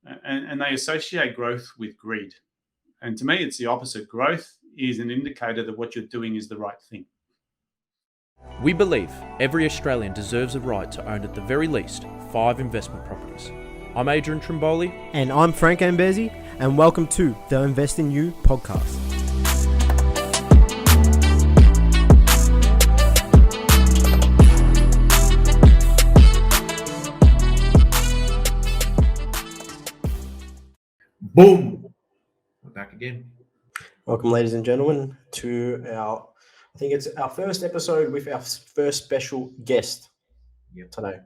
and they associate growth with greed. And to me, it's the opposite. Growth is an indicator that what you're doing is the right thing. We believe every Australian deserves a right to own at the very least 5 investment properties. I'm Adrian Trimboli. And I'm Frank Ambezi, and welcome to the Invest in You podcast. Boom! We're back again. Welcome, ladies and gentlemen, to I think it's our first episode with our first special guest today.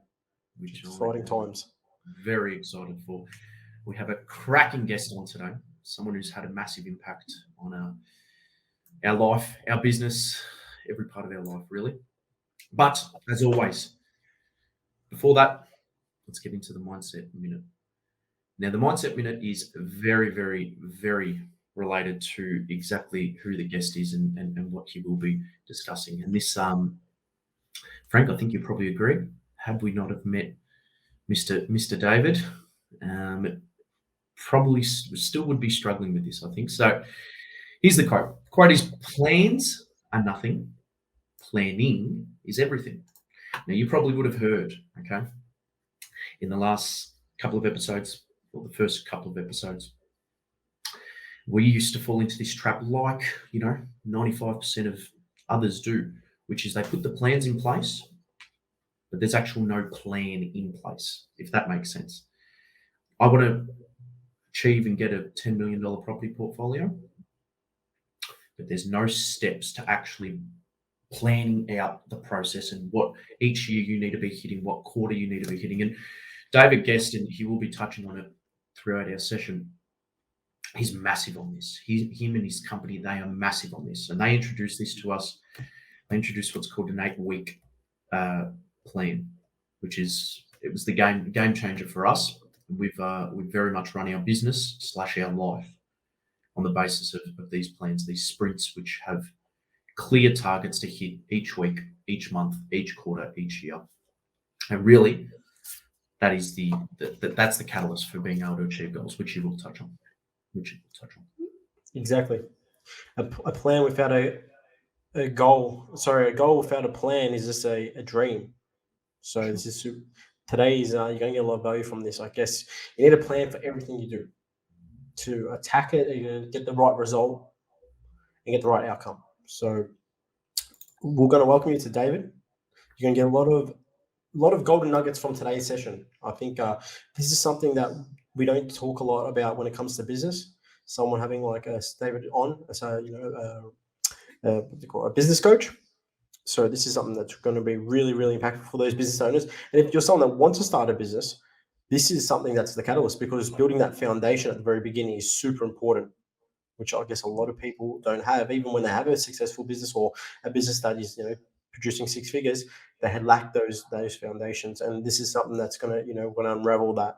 Which is exciting times. Very excited for. We have a cracking guest on today, someone who's had a massive impact on our life, our business, every part of our life, really. But as always, before that, let's get into the Mindset Minute. Now, the Mindset Minute is very, very, very related to exactly who the guest is and what he will be discussing. And this, Frank, I think you probably agree, had we not have met Mr. David, probably still would be struggling with this, I think. So here's the quote. The quote is, plans are nothing, planning is everything. Now, you probably would have heard, okay, in the last couple of episodes, or the first couple of episodes, we used to fall into this trap like, 95% of others do, which is they put the plans in place, but there's actually no plan in place, if that makes sense. I want to achieve and get a $10 million property portfolio, but there's no steps to actually planning out the process and what each year you need to be hitting, what quarter you need to be hitting. And David Guest, and he will be touching on it throughout our session, he's massive on this. Him and his company, they are massive on this. And they introduced this to us. They introduced what's called an 8-week plan, which it was the game changer for us. We've very much run our business / our life on the basis of these plans, these sprints, which have clear targets to hit each week, each month, each quarter, each year. And really, that is that's the catalyst for being able to achieve goals, which you will touch on. Exactly. A plan without a goal. Sorry, a goal without a plan is just a dream. So this is today is you're going to get a lot of value from this. I guess you need a plan for everything you do to attack it and get the right result and get the right outcome. So we're going to welcome you to David. You're going to get a lot of golden nuggets from today's session. I think this is something that we don't talk a lot about when it comes to business. Someone having like David on as a business coach. So this is something that's going to be really, really impactful for those business owners. And if you're someone that wants to start a business, this is something that's the catalyst, because building that foundation at the very beginning is super important, which I guess a lot of people don't have. Even when they have a successful business or a business that is, producing 6 figures, they had lacked those foundations. And this is something that's going to unravel that.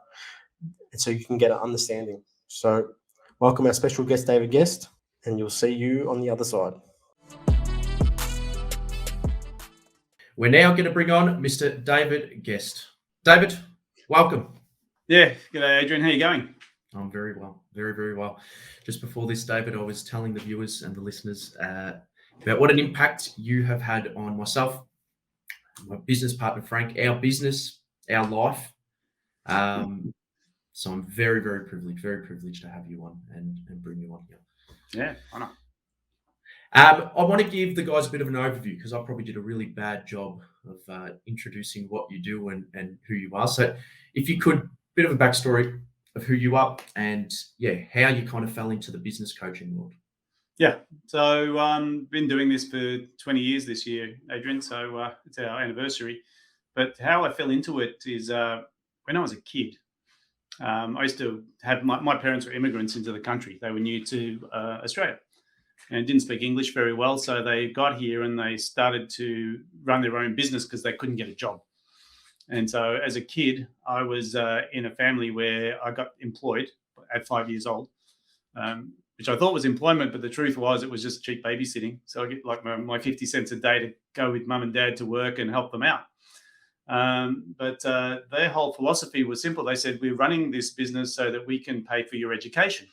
And so you can get an understanding. So welcome our special guest, David Guest, and you'll see you on the other side. We're now going to bring on Mr. David Guest. David, welcome. Yeah, g'day, Adrian. How are you going? I'm very well, very, very well. Just before this, David, I was telling the viewers and the listeners about what an impact you have had on myself, my business partner, Frank, our business, our life. So I'm very, very privileged to have you on and bring you on here. Yeah, I know. I want to give the guys a bit of an overview, because I probably did a really bad job of introducing what you do and who you are. So if you could, bit of a backstory of who you are and how you kind of fell into the business coaching world. Yeah, so been doing this for 20 years this year, Adrian. So it's our anniversary. But how I fell into it is when I was a kid. I used to have my parents were immigrants into the country. They were new to Australia and didn't speak English very well. So they got here and they started to run their own business because they couldn't get a job. And so as a kid, I was in a family where I got employed at 5 years old, which I thought was employment. But the truth was it was just cheap babysitting. So I get like my 50 cents a day to go with mum and dad to work and help them out. But their whole philosophy was simple. They said, we're running this business so that we can pay for your education,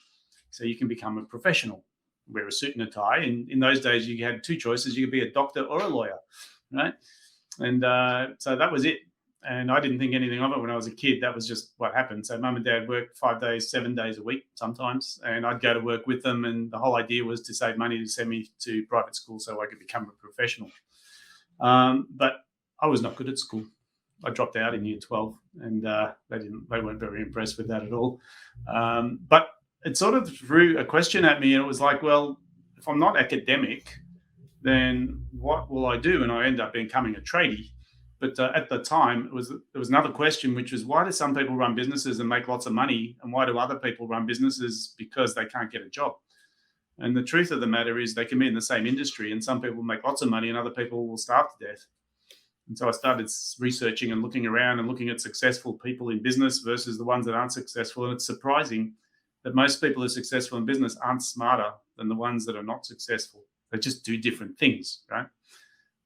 so you can become a professional, wear a suit and a tie. And in those days, you had two choices. You could be a doctor or a lawyer, right? And so that was it. And I didn't think anything of it when I was a kid. That was just what happened. So mum and dad worked 5 days, 7 days a week sometimes, and I'd go to work with them. And the whole idea was to save money to send me to private school so I could become a professional. But I was not good at school. I dropped out in year 12, and they weren't very impressed with that at all. But it sort of threw a question at me, and it was like, well, if I'm not academic, then what will I do? And I ended up becoming a tradie. But at the time, there was another question, which was, why do some people run businesses and make lots of money, and why do other people run businesses because they can't get a job? And the truth of the matter is they can be in the same industry, and some people make lots of money and other people will starve to death. And so I started researching and looking around and looking at successful people in business versus the ones that aren't successful. And it's surprising that most people who are successful in business aren't smarter than the ones that are not successful. They just do different things, right?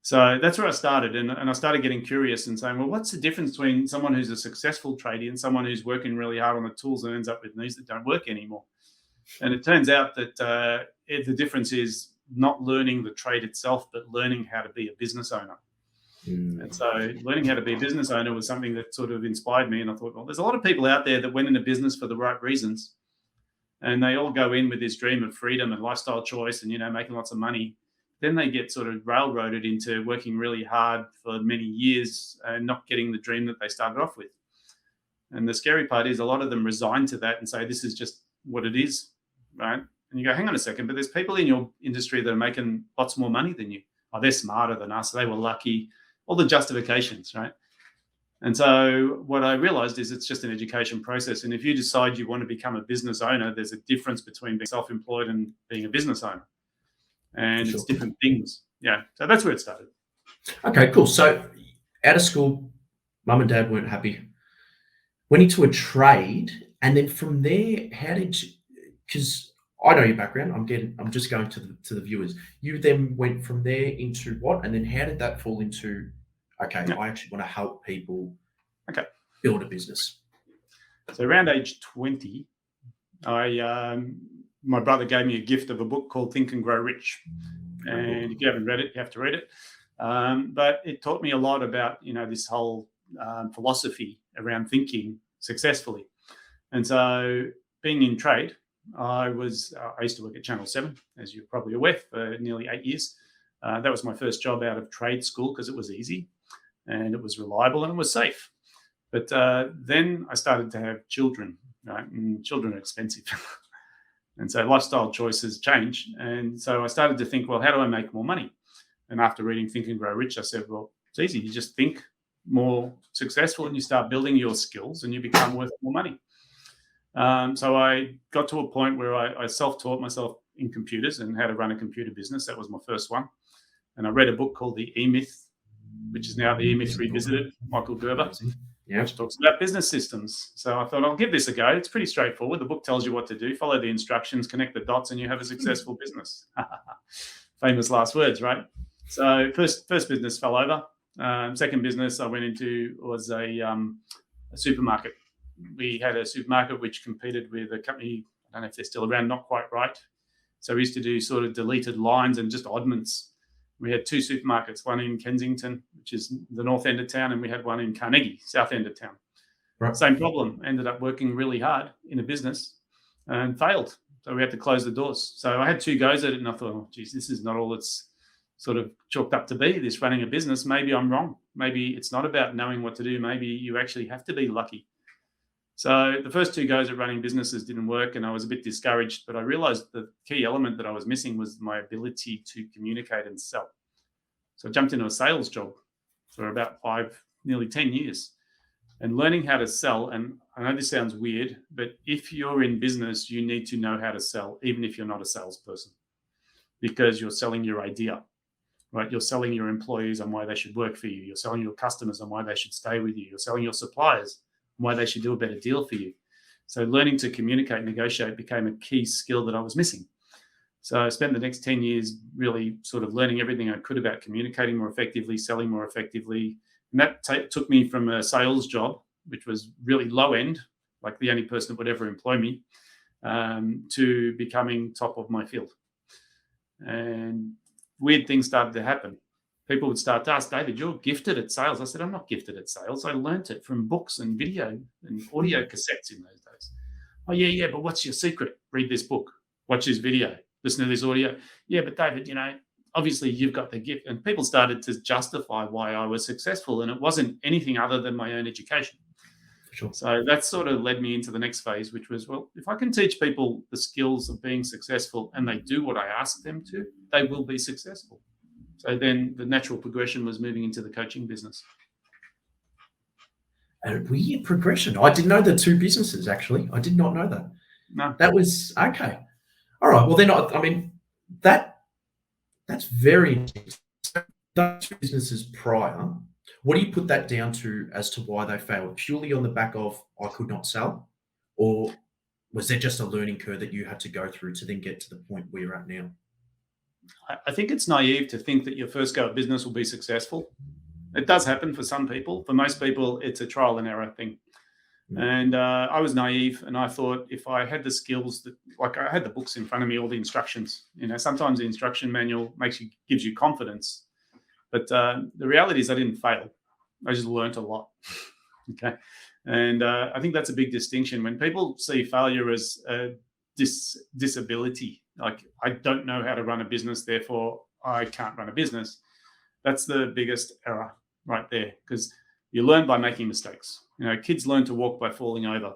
So that's where I started. And I started getting curious and saying, well, what's the difference between someone who's a successful tradie and someone who's working really hard on the tools and ends up with knees that don't work anymore? And it turns out that the difference is not learning the trade itself, but learning how to be a business owner. And so learning how to be a business owner was something that sort of inspired me. And I thought, well, there's a lot of people out there that went into business for the right reasons. And they all go in with this dream of freedom and lifestyle choice and, making lots of money. Then they get sort of railroaded into working really hard for many years and not getting the dream that they started off with. And the scary part is a lot of them resign to that and say, this is just what it is, right? And you go, hang on a second, but there's people in your industry that are making lots more money than you. Oh, they're smarter than us. They were lucky. All the justifications, right? And so what I realized is it's just an education process. And if you decide you want to become a business owner, there's a difference between being self-employed and being a business owner. And it's different things. Yeah. So that's where it started. Okay, cool. So out of school, mum and dad weren't happy. Went into a trade. And then from there, how did you, because I know your background. I'm just going to the viewers. You then went from there into what? And then how did that fall into, okay, I actually want to help people build a business? So around age 20, my brother gave me a gift of a book called Think and Grow Rich. And if you haven't read it, you have to read it. But it taught me a lot about, this whole philosophy around thinking successfully. And so being in trade, I used to work at Channel 7, as you're probably aware, for nearly 8 years. That was my first job out of trade school because it was easy and it was reliable and it was safe. But then I started to have children, right? And children are expensive. And so lifestyle choices change. And so I started to think, well, how do I make more money? And after reading Think and Grow Rich, I said, well, it's easy. You just think more successful and you start building your skills and you become worth more money. So I got to a point where I self-taught myself in computers and how to run a computer business. That was my first one. And I read a book called The E-Myth, which is now The E-Myth Revisited, Michael Gerber, which talks about business systems. So I thought, I'll give this a go. It's pretty straightforward. The book tells you what to do, follow the instructions, connect the dots, and you have a successful business. Famous last words, right? So first business fell over. Second business I went into was a supermarket. We had a supermarket which competed with a company, I don't know if they're still around, not quite right. So we used to do sort of deleted lines and just oddments. We had two supermarkets, one in Kensington, which is the north end of town, and we had one in Carnegie, south end of town. Right. Same problem. Ended up working really hard in a business and failed. So we had to close the doors. So I had 2 goes at it, and I thought, oh, geez, this is not all it's sort of chalked up to be, this running a business. Maybe I'm wrong. Maybe it's not about knowing what to do. Maybe you actually have to be lucky. So the first 2 goes at running businesses didn't work, and I was a bit discouraged, but I realized the key element that I was missing was my ability to communicate and sell. So I jumped into a sales job for about 5, nearly 10 years and learning how to sell. And I know this sounds weird, but if you're in business, you need to know how to sell, even if you're not a salesperson, because you're selling your idea, right? You're selling your employees on why they should work for you. You're selling your customers on why they should stay with you. You're selling your suppliers why they should do a better deal for you. So learning to communicate and negotiate became a key skill that I was missing. So I spent the next 10 years really sort of learning everything I could about communicating more effectively, selling more effectively, And that took me from a sales job, which was really low end, like the only person that would ever employ me, to becoming top of my field. And weird things started to happen. People would start to ask, David, you're gifted at sales. I said, I'm not gifted at sales. I learnt it from books and video and audio cassettes in those days. Oh, yeah, but what's your secret? Read this book, watch this video, listen to this audio. Yeah, but David, obviously you've got the gift. And people started to justify why I was successful. And it wasn't anything other than my own education. Sure. So that sort of led me into the next phase, which was, well, if I can teach people the skills of being successful and they do what I ask them to, they will be successful. So then the natural progression was moving into the coaching business. A weird progression. I didn't know the two businesses, actually. I did not know that. No. That was, okay. All right. Well, then, that's very interesting. Those businesses prior, what do you put that down to as to why they failed? Purely on the back of, I could not sell? Or was there just a learning curve that you had to go through to then get to the point where you're at now? I think it's naive to think that your first go at business will be successful. It does happen for some people. For most people, it's a trial and error thing. And I was naive, and I thought if I had the skills that, like I had the books in front of me, all the instructions. Sometimes the instruction manual gives you confidence, but the reality is I didn't fail. I just learned a lot. Okay, and I think that's a big distinction. When people see failure as a disability, like I don't know how to run a business, therefore I can't run a business. That's the biggest error right there, because you learn by making mistakes. Kids learn to walk by falling over.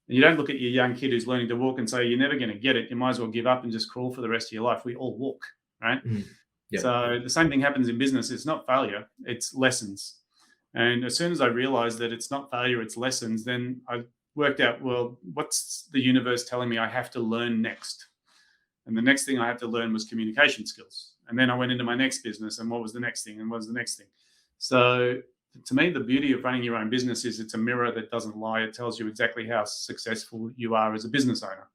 And you don't look at your young kid who's learning to walk and say, you're never going to get it. You might as well give up and just crawl for the rest of your life. We all walk, right? Yep. So the same thing happens in business. It's not failure, it's lessons. And as soon as I realized that it's not failure, it's lessons, then I worked out, well, what's the universe telling me I have to learn next? And the next thing I had to learn was communication skills. And then I went into my next business, and what was the next thing? And what was the next thing? So to me, the beauty of running your own business is it's a mirror that doesn't lie. It tells you exactly how successful you are as a business owner.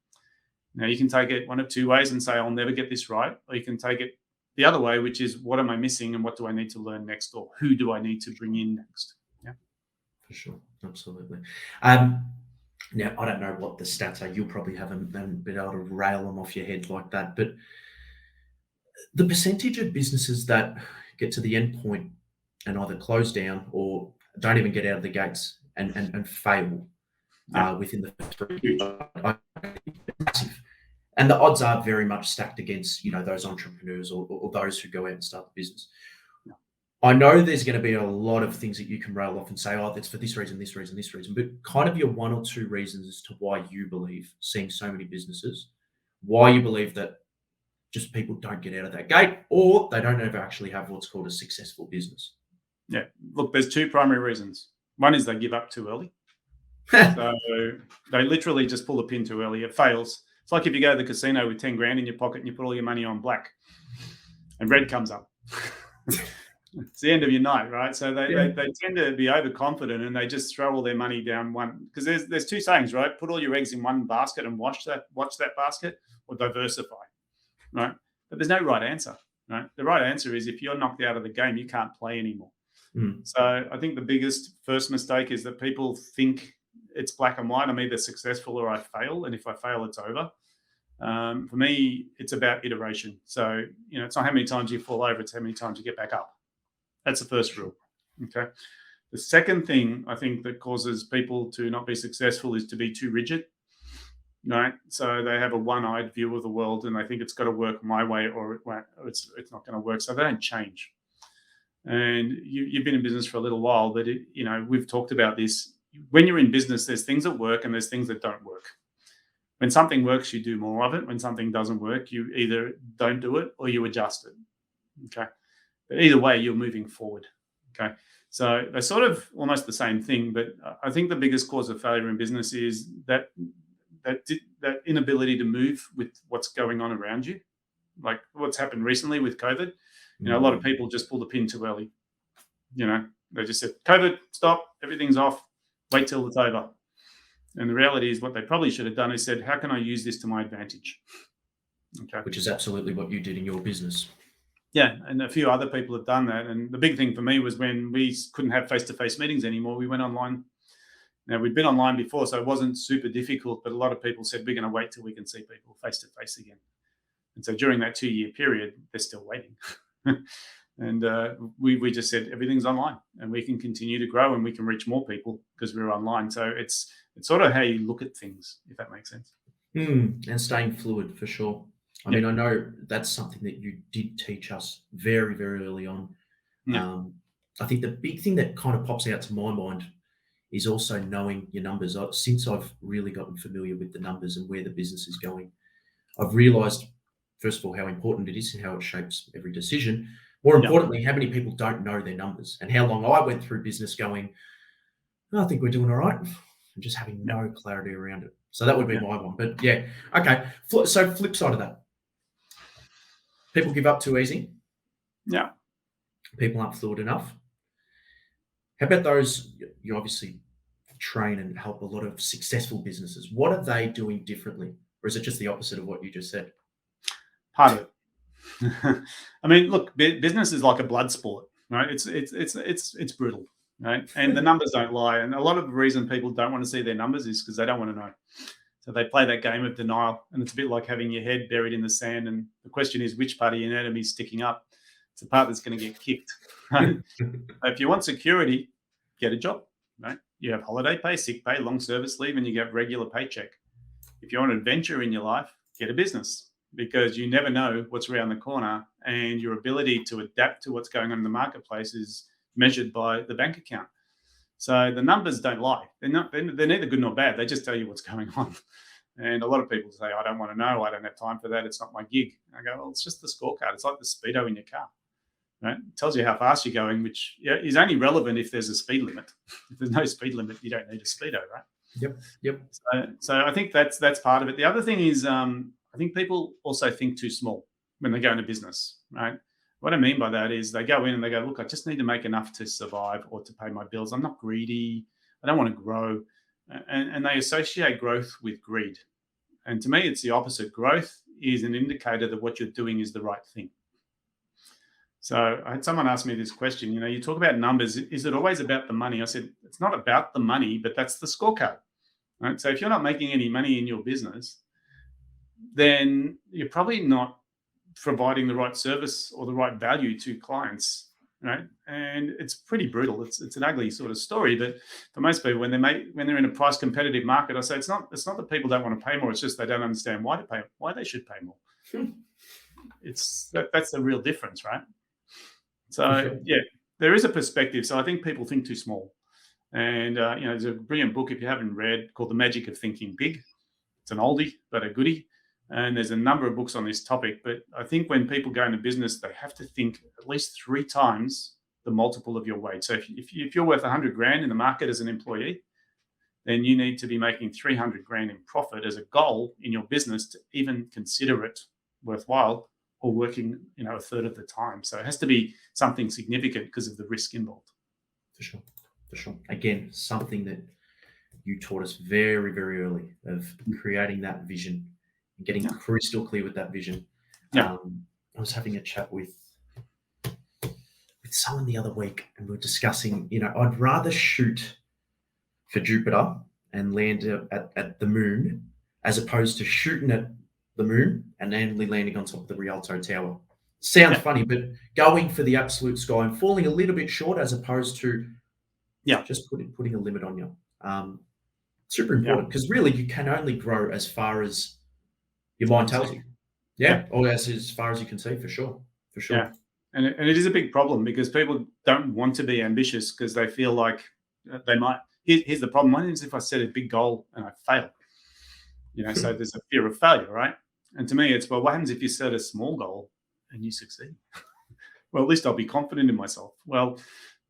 Now, you can take it one of two ways and say, I'll never get this right. Or you can take it the other way, which is, what am I missing and what do I need to learn next? Or who do I need to bring in next? Yeah, for sure. Absolutely. Now, I don't know what the stats are. You'll probably haven't been able to rail them off your head like that. But the percentage of businesses that get to the end point and either close down or don't even get out of the gates and fail within the first 3 years, massive. And the odds are very much stacked against, those entrepreneurs or those who go out and start the business. I know there's going to be a lot of things that you can rail off and say, oh, that's for this reason, this reason, this reason, but kind of your one or two reasons as to why you believe, seeing so many businesses, why you believe that just people don't get out of that gate or they don't ever actually have what's called a successful business. Yeah. Look, there's two primary reasons. One is they give up too early. So they literally just pull the pin too early. It fails. It's like if you go to the casino with 10 grand in your pocket and you put all your money on black and red comes up. It's the end of your night, right? So they tend to be overconfident and they just throw all their money down one, because there's two sayings, right? Put all your eggs in one basket and watch that basket, or diversify, right? But there's no right answer, right? The right answer is if you're knocked out of the game, you can't play anymore. So I think the biggest first mistake is that people think it's black and white. I'm either successful or I fail. And if I fail, it's over. For me, it's about iteration. So, it's not how many times you fall over, it's how many times you get back up. That's the first rule. Okay. The second thing I think that causes people to not be successful is to be too rigid. Right. So they have a one-eyed view of the world and they think it's got to work my way or it's not going to work. So they don't change. And you've been in business for a little while, but we've talked about this. When you're in business, there's things that work and there's things that don't work. When something works, you do more of it. When something doesn't work, you either don't do it or you adjust it. Okay. But either way, you're moving forward. Okay. So they're sort of almost the same thing, but I think the biggest cause of failure in business is that inability to move with what's going on around you. Like what's happened recently with COVID. A lot of people just pull the pin too early. They just said, COVID, stop, everything's off, wait till it's over. And the reality is what they probably should have done is said, how can I use this to my advantage? Okay. Which is absolutely what you did in your business. Yeah, and a few other people have done that. And the big thing for me was when we couldn't have face-to-face meetings anymore, we went online. Now, we'd been online before, so it wasn't super difficult, but a lot of people said, we're going to wait till we can see people face-to-face again. And so during that 2-year period, they're still waiting. And we just said, everything's online and we can continue to grow and we can reach more people because we're online. So it's sort of how you look at things, if that makes sense. And staying fluid for sure. I mean, I know that's something that you did teach us very, very early on. Yeah. I think the big thing that kind of pops out to my mind is also knowing your numbers. Since I've really gotten familiar with the numbers and where the business is going, I've realized, first of all, how important it is and how it shapes every decision. More importantly, how many people don't know their numbers and how long I went through business going, I think we're doing all right, and just having no clarity around it. So that would be my one. But yeah, okay. So flip side of that. People give up too easy. Yeah. People aren't fluid enough. How about those? You obviously train and help a lot of successful businesses. What are they doing differently? Or is it just the opposite of what you just said? Part of it. I mean, look, business is like a blood sport, right? It's brutal, right? And the numbers don't lie. And a lot of the reason people don't want to see their numbers is because they don't want to know. So they play that game of denial, and it's a bit like having your head buried in the sand. And the question is, which part of your anatomy is sticking up? It's the part that's going to get kicked. Right? If you want security, get a job. Right? You have holiday pay, sick pay, long service leave, and you get regular paycheck. If you want adventure in your life, get a business, because you never know what's around the corner, and your ability to adapt to what's going on in the marketplace is measured by the bank account. So the numbers don't lie. They're neither good nor bad. They just tell you what's going on. And a lot of people say, I don't want to know. I don't have time for that. It's not my gig. I go, well, it's just the scorecard. It's like the speedo in your car. Right? It tells you how fast you're going, which is only relevant if there's a speed limit. If there's no speed limit, you don't need a speedo, right? Yep. So I think that's part of it. The other thing is I think people also think too small when they go into business, right? What I mean by that is they go in and they go, look, I just need to make enough to survive or to pay my bills. I'm not greedy. I don't want to grow. And they associate growth with greed. And to me, it's the opposite. Growth is an indicator that what you're doing is the right thing. So I had someone ask me this question, you talk about numbers. Is it always about the money? I said, it's not about the money, but that's the scorecard. Right? So if you're not making any money in your business, then you're probably not providing the right service or the right value to clients, right? And it's pretty brutal. It's an ugly sort of story, but for most people, when they're in a price competitive market, I say it's not that people don't want to pay more. It's just they don't understand why they should pay more. That's the real difference, right? So there is a perspective. So I think people think too small, and there's a brilliant book if you haven't read called The Magic of Thinking Big. It's an oldie but a goodie. And there's a number of books on this topic, but I think when people go into business, they have to think at least 3 times the multiple of your wage. So if you're worth 100 grand in the market as an employee, then you need to be making 300 grand in profit as a goal in your business to even consider it worthwhile, or working, a third of the time. So it has to be something significant because of the risk involved. For sure. Again, something that you taught us very, very early, of creating that vision. Getting crystal clear with that vision. I was having a chat with someone the other week, and we were discussing, I'd rather shoot for Jupiter and land at the moon as opposed to shooting at the moon and only landing on top of the Rialto Tower. Sounds funny, but going for the absolute sky and falling a little bit short as opposed to just putting a limit on you. Super important, because really you can only grow as far as your mind tells you. Or as far as you can see, for sure. Yeah. And it is a big problem, because people don't want to be ambitious because they feel like they might. Here's the problem. What is if I set a big goal and I fail? So there's a fear of failure, right? And to me, it's, well, what happens if you set a small goal and you succeed? Well, at least I'll be confident in myself. Well,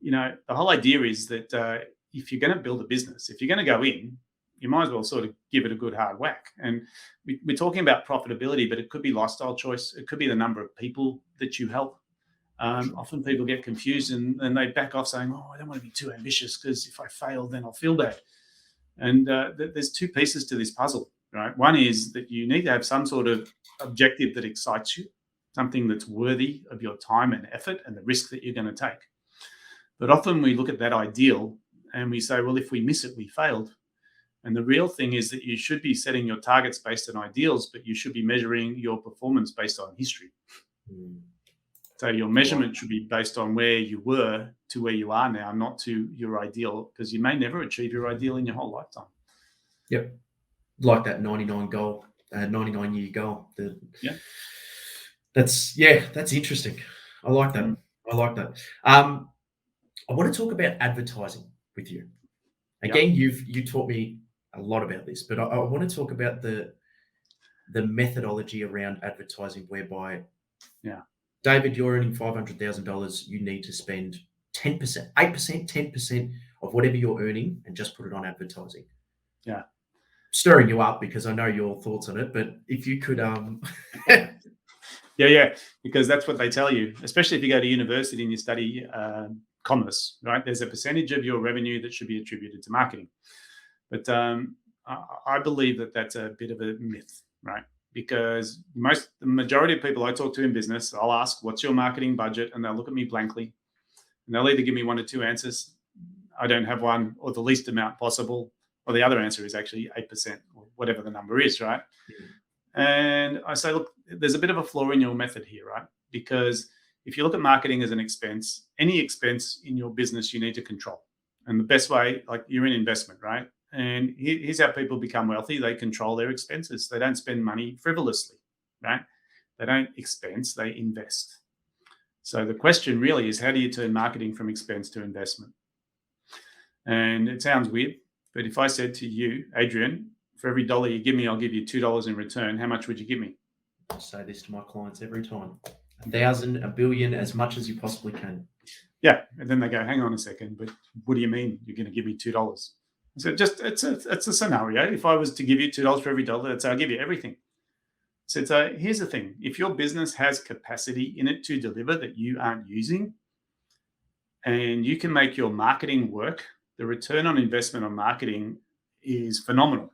the whole idea is that if you're going to build a business, if you're going to go in, you might as well sort of give it a good hard whack. And we're talking about profitability, but it could be lifestyle choice. It could be the number of people that you help. Often people get confused and they back off saying, I don't want to be too ambitious because if I fail, then I'll feel bad. And there's 2 pieces to this puzzle, right? One is that you need to have some sort of objective that excites you. something that's worthy of your time and effort and the risk that you're going to take. But often we look at that ideal and we say, well, if we miss it, we failed. And the real thing is that you should be setting your targets based on ideals, but you should be measuring your performance based on history. So your measurement should be based on where you were to where you are now, not to your ideal, because you may never achieve your ideal in your whole lifetime. Yep. Like that 99 year goal. That's interesting. I like that. I like that. I want to talk about advertising with you. Again, you taught me a lot about this, but I want to talk about the methodology around advertising, whereby, David, you're earning $500,000. You need to spend 10%, 8%, 10% of whatever you're earning and just put it on advertising. Yeah. Stirring you up because I know your thoughts on it, but if you could, because that's what they tell you, especially if you go to university and you study commerce, right? There's a percentage of your revenue that should be attributed to marketing. But I believe that that's a bit of a myth, right? Because the majority of people I talk to in business, I'll ask, what's your marketing budget? And they'll look at me blankly. And they'll either give me one or two answers. I don't have one, or the least amount possible. Or the other answer is actually 8% or whatever the number is, right? And I say, look, there's a bit of a flaw in your method here, right? Because if you look at marketing as an expense, any expense in your business you need to control. And the best way, like you're in investment, right? And here's how people become wealthy. They control their expenses. They don't spend money frivolously, right? They don't expense, they invest. So the question really is, how do you turn marketing from expense to investment? And it sounds weird, but if I said to you, Adrian, for every dollar you give me, I'll give you $2 in return, how much would you give me? I say this to my clients every time. 1,000, 1 billion, as much as you possibly can. Yeah. And then they go, hang on a second, but what do you mean you're going to give me $2? So it's a scenario. If I was to give you $2 for every dollar, that's I'll give you everything. So here's the thing. If your business has capacity in it to deliver that you aren't using, and you can make your marketing work, the return on investment on marketing is phenomenal.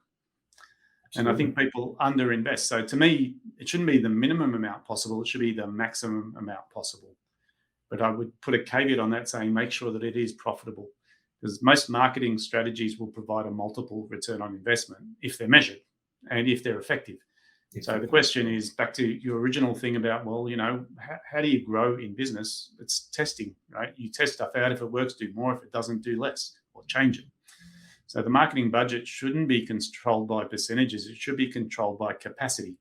Absolutely. And I think people underinvest. So to me, it shouldn't be the minimum amount possible. It should be the maximum amount possible. But I would put a caveat on that, saying make sure that it is profitable, because most marketing strategies will provide a multiple return on investment if they're measured and if they're effective. So the question is back to your original thing about, well, how do you grow in business? It's testing, right? You test stuff out. If it works, do more. If it doesn't, do less or change it. So the marketing budget shouldn't be controlled by percentages. It should be controlled by capacity,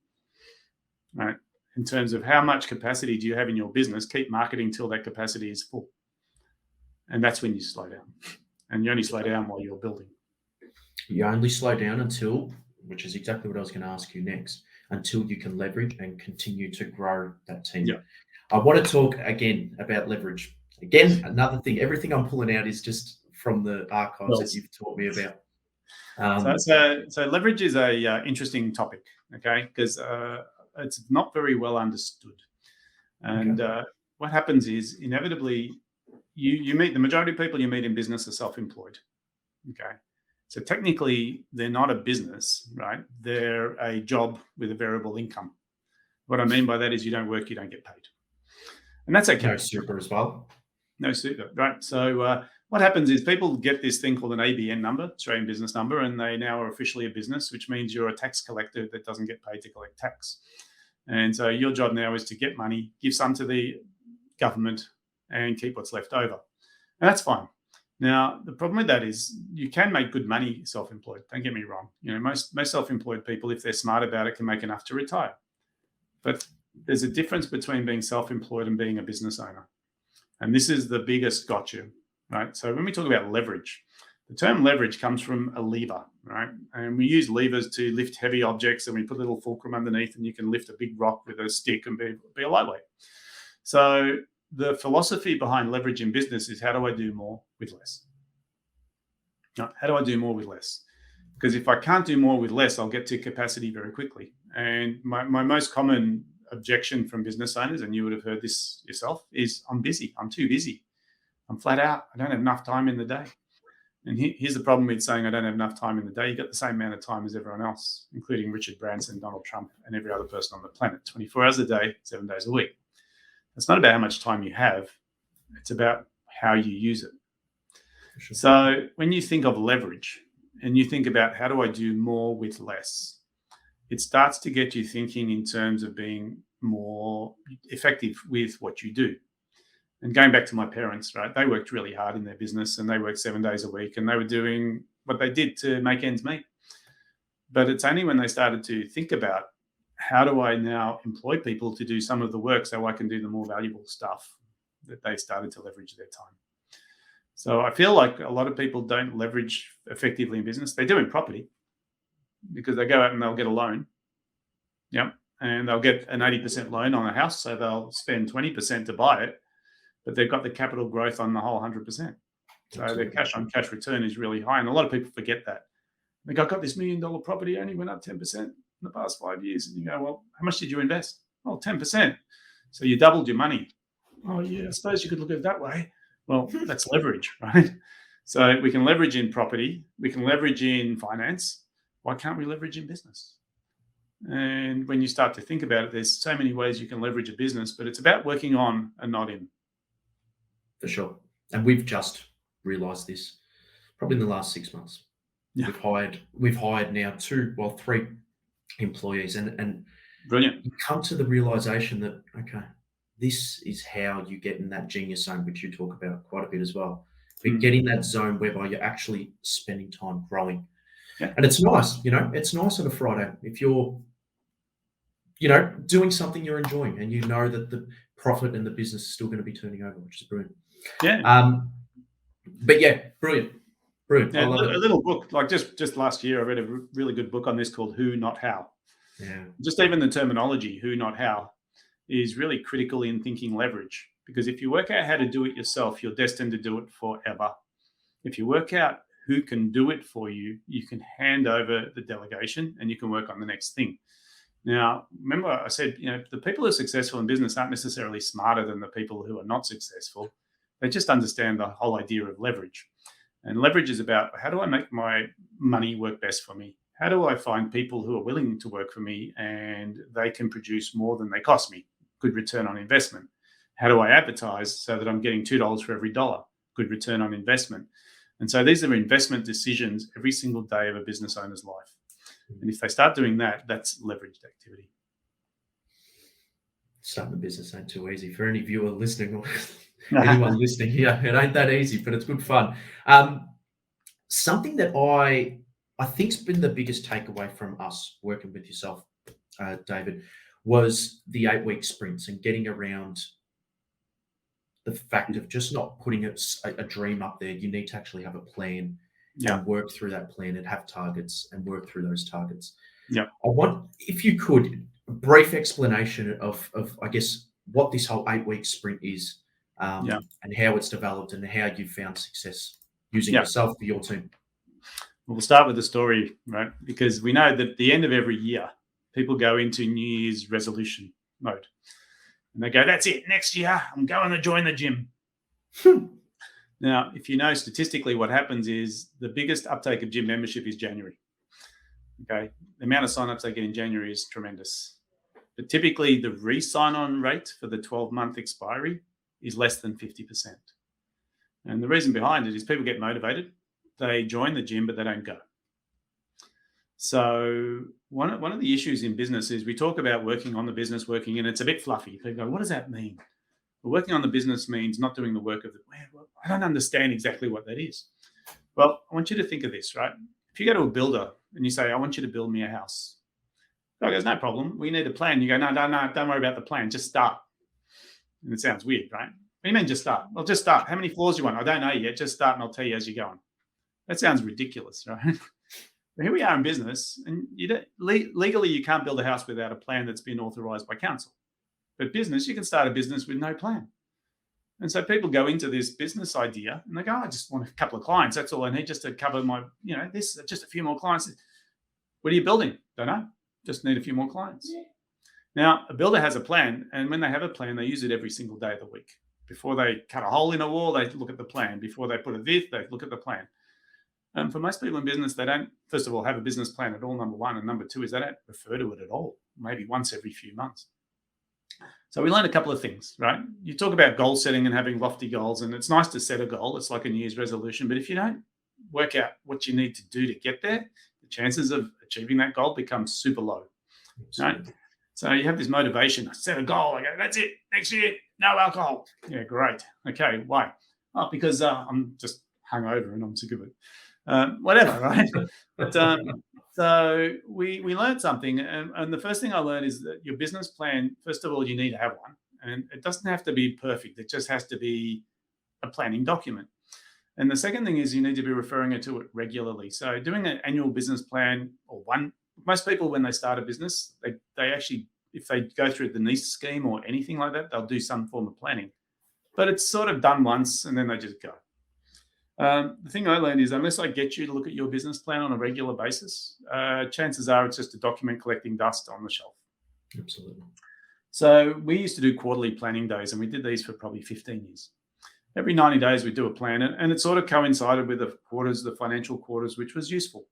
right? In terms of how much capacity do you have in your business, keep marketing till that capacity is full. And that's when you slow down. And you only slow down while you're building. You only slow down until, which is exactly what I was going to ask you next, until you can leverage and continue to grow that team. Yeah. I want to talk again about leverage. Again, another thing, everything I'm pulling out is just from the archives that you've taught me about. So leverage is a interesting topic, okay? Because it's not very well understood. And what happens is inevitably you meet, the majority of people you meet in business are self-employed, okay? So technically they're not a business, right? They're a job with a variable income. What I mean by that is you don't work, you don't get paid. And that's okay. No super as well. No super, right? So what happens is people get this thing called an ABN number, Australian business number, and they now are officially a business, which means you're a tax collector that doesn't get paid to collect tax. And so your job now is to get money, give some to the government, and keep what's left over. And that's fine. Now, the problem with that is you can make good money self-employed. Don't get me wrong. Most self-employed people, if they're smart about it, can make enough to retire. But there's a difference between being self-employed and being a business owner. And this is the biggest gotcha, right? So when we talk about leverage, the term leverage comes from a lever, right? And we use levers to lift heavy objects, and we put a little fulcrum underneath, and you can lift a big rock with a stick and be a lightweight. So the philosophy behind leverage in business is, how do I do more with less? How do I do more with less? Because if I can't do more with less, I'll get to capacity very quickly. And my most common objection from business owners, and you would have heard this yourself, is I'm busy. I'm too busy. I'm flat out. I don't have enough time in the day. And here's the problem with saying I don't have enough time in the day. You've got the same amount of time as everyone else, including Richard Branson, Donald Trump, and every other person on the planet, 24 hours a day, 7 days a week. It's not about how much time you have. It's about how you use it. Sure. So when you think of leverage and you think about how do I do more with less, it starts to get you thinking in terms of being more effective with what you do. And going back to my parents, right? They worked really hard in their business and they worked 7 days a week and they were doing what they did to make ends meet. But it's only when they started to think about how do I now employ people to do some of the work so I can do the more valuable stuff that they started to leverage their time. So I feel like a lot of people don't leverage effectively in business. They do in property because they go out and they'll get a loan. Yep. And they'll get an 80% loan on a house. So they'll spend 20% to buy it, but they've got the capital growth on the whole 100%. So their cash on cash return is really high. And a lot of people forget that. Like, I've got this $1 million property, only went up 10% in the past 5 years. And you go, well, how much did you invest? Well, 10%. So you doubled your money. Oh, yeah, I suppose you could look at it that way. Well, that's leverage, right? So we can leverage in property. We can leverage in finance. Why can't we leverage in business? And when you start to think about it, there's so many ways you can leverage a business, but it's about working on and not in. For sure. And we've just realised this probably in the last 6 months. Yeah. We've hired now 3 employees, and Brilliant. you come to the realisation that, okay, this is how you get in that genius zone, which you talk about quite a bit as well. But get in that zone whereby you're actually spending time growing. Yeah. And it's nice, it's nice on a Friday if you're, doing something you're enjoying and you know that the profit and the business is still going to be turning over, which is brilliant. Yeah. But yeah, brilliant. Yeah, I love it. a little book, like just last year, I read a really good book on this called Who, Not How. Yeah. Just even the terminology, who, not how, is really critical in thinking leverage. Because if you work out how to do it yourself, you're destined to do it forever. If you work out who can do it for you, you can hand over the delegation and you can work on the next thing. Now, remember I said, the people who are successful in business aren't necessarily smarter than the people who are not successful. They just understand the whole idea of leverage. And leverage is about, how do I make my money work best for me? How do I find people who are willing to work for me and they can produce more than they cost me? Good return on investment. How do I advertise so that I'm getting $2 for every dollar? Good return on investment. And so these are investment decisions every single day of a business owner's life. And if they start doing that, that's leveraged activity. Starting a business ain't too easy for any viewer listening or anyone listening here. It ain't that easy, but it's good fun. Something that I think's been the biggest takeaway from us working with yourself, David, was the 8-week sprints and getting around the fact of just not putting a dream up there. You need to actually have a plan and work through that plan and have targets and work through those targets. Yeah. I want, if you could, a brief explanation of I guess, what this whole 8-week sprint is and how it's developed and how you've found success using yourself for your team. We'll start with the story, right? Because we know that at the end of every year, people go into New Year's resolution mode. And they go, that's it. Next year, I'm going to join the gym. Now, if you know statistically what happens is the biggest uptake of gym membership is January. Okay. The amount of signups they get in January is tremendous. But typically the re-sign-on rate for the 12-month expiry is less than 50%. And the reason behind it is people get motivated. They join the gym, but they don't go. So one of the issues in business is we talk about working on the business, and it's a bit fluffy. People go, what does that mean? Well, working on the business means not doing the work of well, I don't understand exactly what that is. Well, I want you to think of this, right? If you go to a builder and you say, I want you to build me a house. The guy goes, no problem. We need a plan. You go, no, don't worry about the plan. Just start. And it sounds weird, right? What do you mean just start? Well, just start. How many floors do you want? I don't know yet. Just start and I'll tell you as you're going. That sounds ridiculous, right? But here we are in business, and legally you can't build a house without a plan that's been authorized by council. But business, you can start a business with no plan. And so people go into this business idea and they go, I just want a couple of clients. That's all I need just to cover my, this, just a few more clients. What are you building? Don't know. Just need a few more clients. Yeah. Now, a builder has a plan, and when they have a plan, they use it every single day of the week. Before they cut a hole in a wall, they look at the plan. Before they put a this, they look at the plan. For most people in business, they don't, first of all, have a business plan at all, number one. And number two is they don't refer to it at all, maybe once every few months. So we learned a couple of things, right? You talk about goal setting and having lofty goals, and it's nice to set a goal. It's like a New Year's resolution. But if you don't work out what you need to do to get there, the chances of achieving that goal become super low, right? So you have this motivation. I set a goal. I go, that's it. Next year, no alcohol. Yeah, great. Okay, why? Oh, because I'm just hungover and I'm sick of it. Whatever, right? But so we learned something, and the first thing I learned is that your business plan, first of all, you need to have one, and it doesn't have to be perfect. It just has to be a planning document. And the second thing is you need to be referring to it regularly. So doing an annual business plan, or one, most people when they start a business, they actually, if they go through the NICE scheme or anything like that, they'll do some form of planning. But it's sort of done once and then they just go. The thing I learned is unless I get you to look at your business plan on a regular basis, chances are it's just a document collecting dust on the shelf. Absolutely. So we used to do quarterly planning days, and we did these for probably 15 years. Every 90 days we do a plan, and it sort of coincided with the financial quarters, which was useful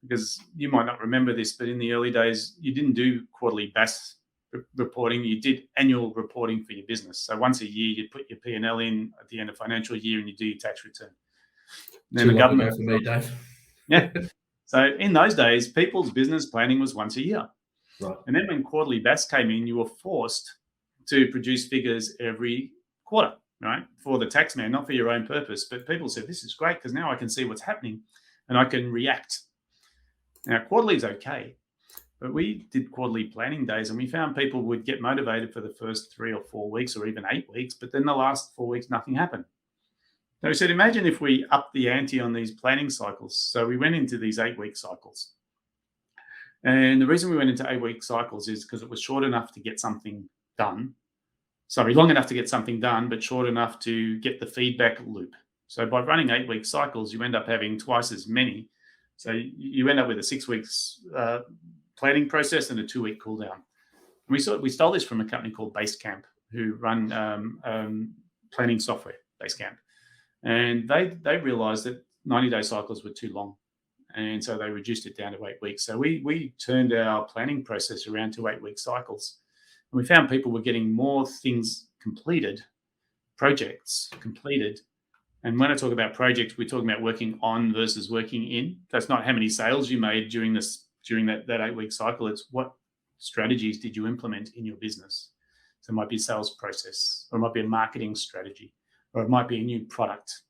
because you might not remember this, but in the early days, you didn't do quarterly BAS reporting, you did annual reporting for your business. So once a year, you'd put your P&L in at the end of financial year and you do your tax return. Then the government for me, Dave. Yeah. So in those days, people's business planning was once a year. Right. And then when quarterly BAS came in, you were forced to produce figures every quarter, right? For the tax man, not for your own purpose. But people said, this is great because now I can see what's happening and I can react. Now, quarterly is okay, but we did quarterly planning days and we found people would get motivated for the first 3 or 4 weeks or even 8 weeks, but then the last 4 weeks, nothing happened. So we said, imagine if we upped the ante on these planning cycles. So we went into these 8-week cycles. And the reason we went into 8-week cycles is because it was short enough to get something done. Sorry, long enough to get something done, but short enough to get the feedback loop. So by running 8-week cycles, you end up having twice as many. So you end up with a 6 weeks planning process and a 2-week cool down. We stole this from a company called Basecamp, who run planning software, Basecamp. And they realized that 90-day cycles were too long. And so they reduced it down to 8 weeks. So we turned our planning process around to 8-week cycles. And we found people were getting more things completed, projects completed. And when I talk about projects, we're talking about working on versus working in. That's not how many sales you made during that 8-week cycle. It's what strategies did you implement in your business. So it might be a sales process, or it might be a marketing strategy, or it might be a new product,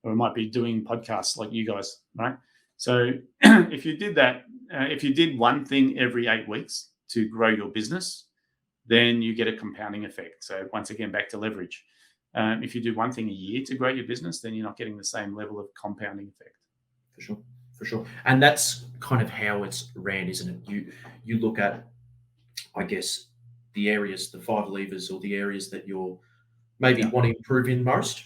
or it might be doing podcasts like you guys, right? So if you did that, if you did one thing every 8 weeks to grow your business, then you get a compounding effect. So once again, back to leverage. If you do one thing a year to grow your business, then you're not getting the same level of compounding effect. For sure. And that's kind of how it's ran, isn't it? You look at, I guess, the areas, the 5 levers, or the areas that you're maybe want to improve in most.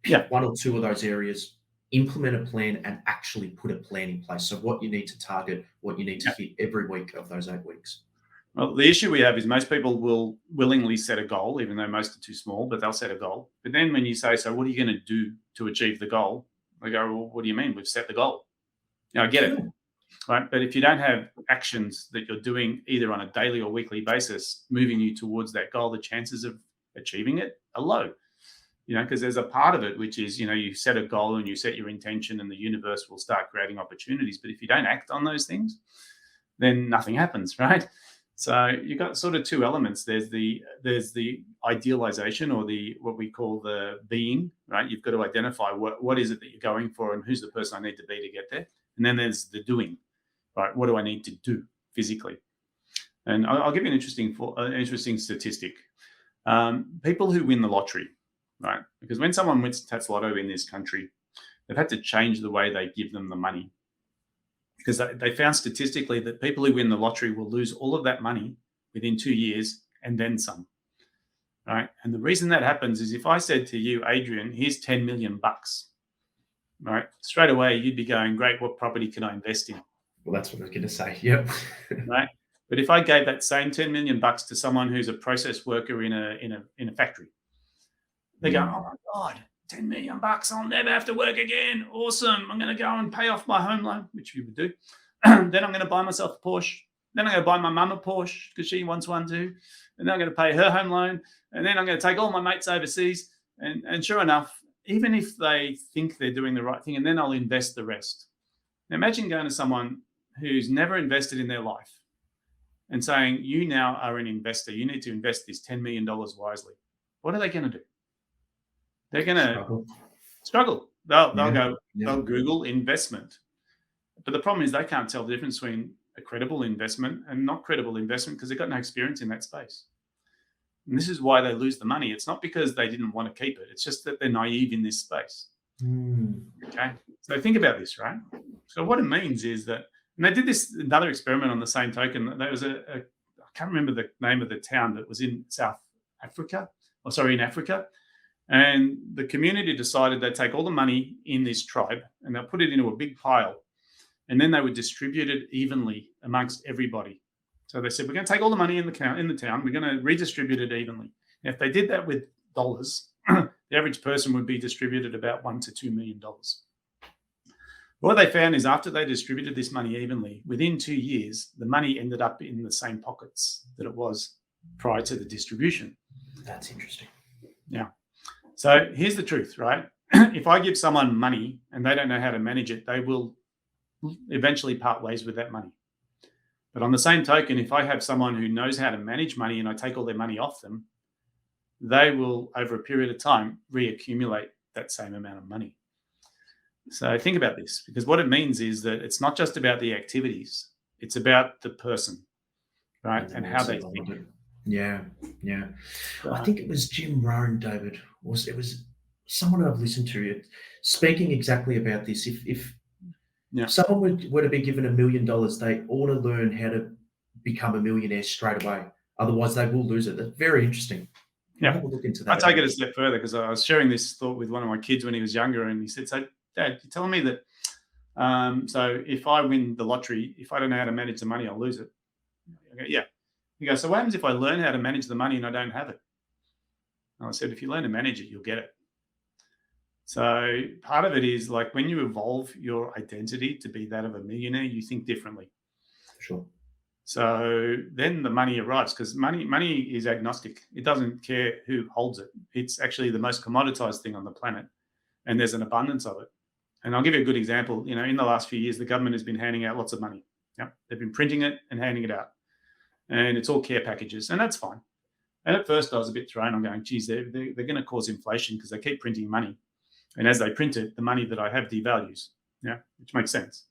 Pick 1 or 2 of those areas, implement a plan, and actually put a plan in place. So what you need to target, what you need to hit every week of those 8 weeks. Well, the issue we have is most people will willingly set a goal, even though most are too small, but they'll set a goal. But then when you say, so what are you going to do to achieve the goal? They go, well, what do you mean? We've set the goal. Now, I get it, right? But if you don't have actions that you're doing either on a daily or weekly basis, moving you towards that goal, the chances of achieving it are low. Because there's a part of it, which is, you set a goal and you set your intention and the universe will start creating opportunities. But if you don't act on those things, then nothing happens, right? So you've got sort of 2 elements. There's the idealization, or what we call the being, right? You've got to identify what is it that you're going for and who's the person I need to be to get there. And then there's the doing, right? What do I need to do physically? And I'll give you an interesting statistic. People who win the lottery, right? Because when someone wins Lotto in this country, they've had to change the way they give them the money. Because they found statistically that people who win the lottery will lose all of that money within 2 years and then some, right? And the reason that happens is if I said to you, Adrian, here's 10 million bucks, right? Straight away, you'd be going, great, what property can I invest in? Well, that's what I was going to say. Yep. Right. But if I gave that same 10 million bucks to someone who's a process worker in a factory, they go, oh my God, $10 million. I'll never have to work again. Awesome. I'm going to go and pay off my home loan, which you would do. Then I'm going to buy myself a Porsche. Then I'm going to buy my mum a Porsche because she wants one too. And then I'm going to pay her home loan. And then I'm going to take all my mates overseas. And sure enough, even if they think they're doing the right thing, and then I'll invest the rest. Now imagine going to someone who's never invested in their life and saying, you now are an investor. You need to invest this $10 million wisely. What are they going to do? They're going to struggle. They'll they'll Google investment. But the problem is they can't tell the difference between a credible investment and not credible investment because they've got no experience in that space. And this is why they lose the money. It's not because they didn't want to keep it. It's just that they're naive in this space. Okay. So think about this, right? So what it means is that, and they did this another experiment on the same token. There was I can't remember the name of the town that was in in Africa. And the community decided they'd take all the money in this tribe and they'll put it into a big pile. And then they would distribute it evenly amongst everybody. So they said, we're going to take all the money in the town. We're going to redistribute it evenly. Now, if they did that with dollars, the average person would be distributed about $1 to $2 million. What they found is after they distributed this money evenly, within 2 years, the money ended up in the same pockets that it was prior to the distribution. That's interesting. Yeah. So here's the truth, right? If I give someone money and they don't know how to manage it, they will eventually part ways with that money. But on the same token, if I have someone who knows how to manage money and I take all their money off them, they will, over a period of time, reaccumulate that same amount of money. So think about this, because what it means is that it's not just about the activities, it's about the person, right? And how they think. Yeah. I think it was Jim Rohn, David. It was someone I've listened to speaking exactly about this. If someone were to be given $1 million, they ought to learn how to become a millionaire straight away. Otherwise, they will lose it. That's very interesting. Yeah, have a look into that. I'll take it a step further because I was sharing this thought with one of my kids when he was younger, and he said, "So, Dad, you're telling me that so if I win the lottery, if I don't know how to manage the money, I'll lose it." I go, yeah. He goes, "So what happens if I learn how to manage the money and I don't have it?" And I said, "If you learn to manage it, you'll get it." So part of it is like when you evolve your identity to be that of a millionaire, you think differently. Sure. So then the money arrives because money is agnostic. It doesn't care who holds it. It's actually the most commoditized thing on the planet, and there's an abundance of it. And I'll give you a good example. You know, in the last few years, the government has been handing out lots of money. Yeah, they've been printing it and handing it out, and it's all care packages, and that's fine. And at first, I was a bit thrown. I'm going, geez, they're going to cause inflation because they keep printing money, and as they print it, the money that I have devalues. Yeah, which makes sense.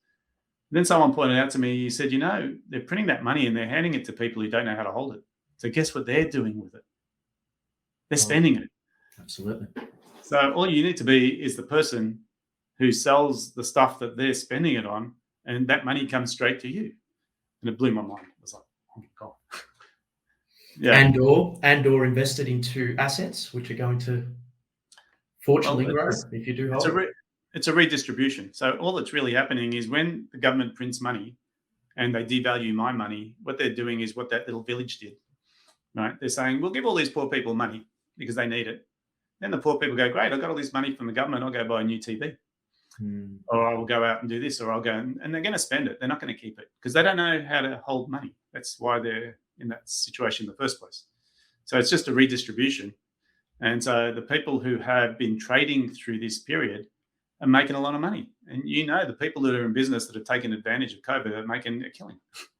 Then someone pointed out to me, he said, you know, they're printing that money and they're handing it to people who don't know how to hold it. So guess what they're doing with it? They're spending it. Absolutely. So all you need to be is the person who sells the stuff that they're spending it on, and that money comes straight to you. And it blew my mind. I was like, oh my God. Yeah. And or invested into assets, which are going to fortunately grow if you do hold it. It's a redistribution. So all that's really happening is when the government prints money and they devalue my money, what they're doing is what that little village did, right? They're saying, we'll give all these poor people money because they need it. Then the poor people go, great, I got all this money from the government. I'll go buy a new TV. Or I will go out and do this, or I'll go and they're going to spend it. They're not going to keep it because they don't know how to hold money. That's why they're in that situation in the first place. So it's just a redistribution. And so the people who have been trading through this period are making a lot of money. And you know, the people that are in business that have taken advantage of COVID are making a killing.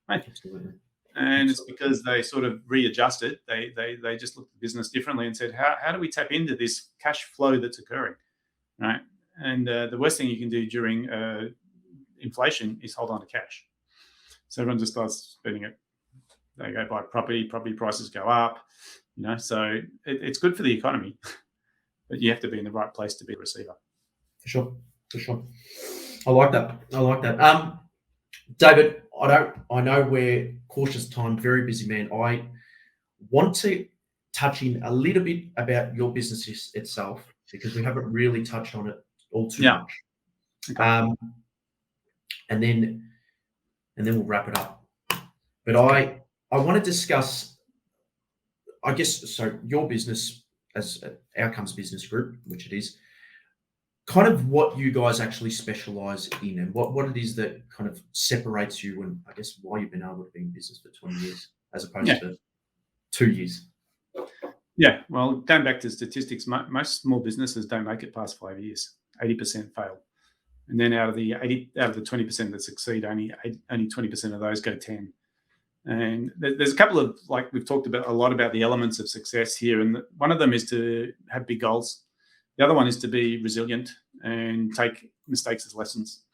Absolutely. And it's because they sort of readjusted. They just looked at business differently and said, how do we tap into this cash flow that's occurring, right? And the worst thing you can do during inflation is hold on to cash. So everyone just starts spending it. They go buy property prices go up, you know, so it's good for the economy, but you have to be in the right place to be a receiver. For sure. I like that. David, I know we're cautious time, very busy man. I want to touch in a little bit about your business itself because we haven't really touched on it all too much. Okay. And then we'll wrap it up. But I want to discuss, I guess, so your business as Outcomes Business Group, which it is, kind of what you guys actually specialize in, and what it is that kind of separates you, and I guess why you've been able to be in business for 20 years as opposed Yeah. to 2 years. Yeah, well, going back to statistics, most small businesses don't make it past 5 years. 80% fail, and then out of the 20% that succeed, only 20% of those go 10. And there's a couple of, like we've talked about a lot about the elements of success here, and one of them is to have big goals. The other one is to be resilient and take mistakes as lessons.